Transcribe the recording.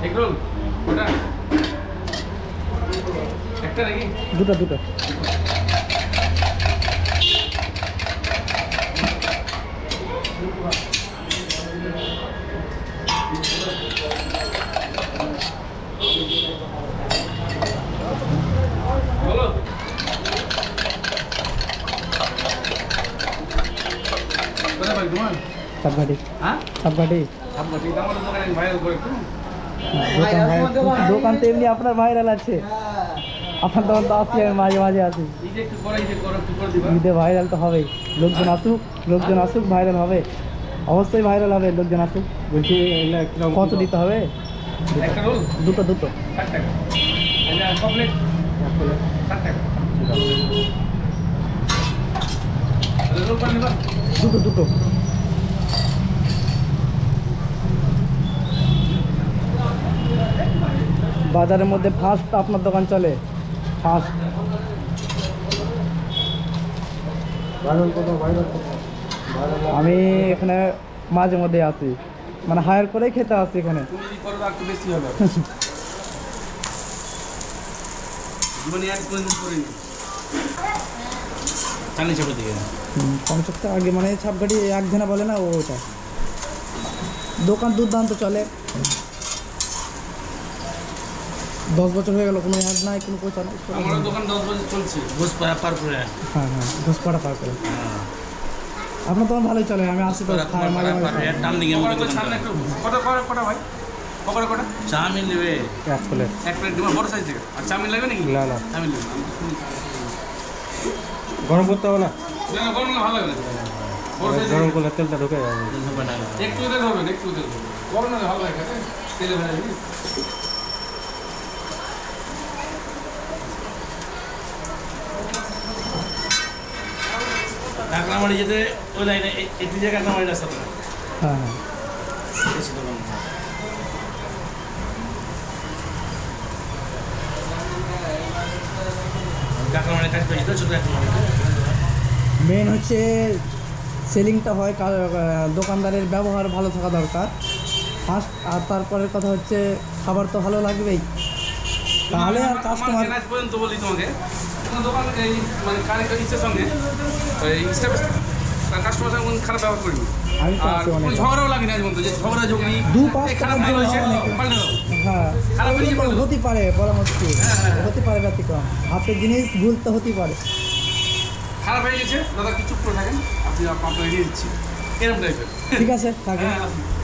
egg roll ওটা একটা নাকি দুটো দুটো বলো কোথায় ভাই তোমার সাবঘাটি হ্যাঁ সাবঘাটি আপনার ঠিক আমার দোকানে ভাইরাল করে একটু দোকান তো এমনি আপনার ভাইরাল আছে আপনার দোকান তো আসছি আমি মাঝে মাঝে আসি ঈদে একটু করে ঈদে করো একটু করে দিবা ঈদে ভাইরাল তো হবেই লোকজন আসুক ভাইরাল হবে অবশ্যই ভাইরাল হবে লোকজন আসুক বলছি এগুলা কিরকম কত দিতে হবে একটা রোল দুটো দুটো 60 টাকা এটা কমপ্লিট 60 টাকা রোল পান নিবা দুটো দুটো বাজারের মধ্যে ফার্স্ট আপনার দোকান চলে ফার্স্ট আমি এখানে মাঝে মধ্যে আসি মানে হায়ার করেই খেতে আসি এখানে তুমি যদি করো একটু বেশি হবে জীবনে এক কোনদিন করিনি চালি চাপে দিকে 50 টাকা আগে মানে ছাপগাড়ি একজনা বলে না ওটা দোকান দুর্দান্ত চলে 10 বছর হয়ে গেল কোনো অ্যাড নাই কোনো প্রচার নাই আমার দোকান 10 বছর চলছে ঘোষপাড়া পার করে হ্যাঁ ঘোষপাড়া পার করে আপনার দোকান ভালোই চলে আমি আসি তো খাই মাঝে মাঝে টার্ন নিয়ে আমাদের সামনে একটু কটা ভাই কটা চাউমিন নেবে এক প্লেট দিবা বড় সাইজ থেকে আর চাউমিন লাগবে নাকি না না চাউমিন লাগবে গরম করতে হবে না না গরম না ভালো লাগবে বড় সাইজ গরম করলে তেলটা ঢুকে যাবে একটু তেল হবে একটু তেল গরম না ভালো লাগে তেলে ভালো কাঁকড়ামারি যেতে ওই লাইনে একটি জায়গায় কাঁকড়ামারি রাস্তা হ্যাঁ হ্যাঁ কাঁকড়ামারি কাজ পেয়েছি তো ছোটো কাঁকড়ামারি মেন হচ্ছে সেলিংটা হয় দোকানদারের ব্যবহার ভালো থাকা দরকার ফার্স্ট আর তারপরের কথা হচ্ছে খাবার তো ভালো লাগবেই তাহলে আর কাস্টমার পর্যন্ত বলি তোমাকে কোনো দোকান এই মানে কারিগর ইচ্ছের সঙ্গে এই স্টাফের কাস্টমার সঙ্গে কোনো খারাপ ব্যবহার করিনি আমি তো আর আছি অনেক কোনো ঝগড়াও লাগেনি আজ পর্যন্ত যে ঝগড়া ঝগড়ি দু পাঁচ খারাপ ভালো হয়েছে পাল্টে দাও হ্যাঁ খারাপ হয়েছে পাল্টে দাও হতে পারে বলা মুশকিল হতে পারে ব্যতিক্রম হাতের জিনিস ভুল তো হতেই পারে খারাপ হয়ে গেছে দাদা কিছু চুপ করে থাকেন আপনি আপনাকে এড়িয়ে দিচ্ছি এরকম টাইপের ঠিক আছে থাকে হ্যাঁ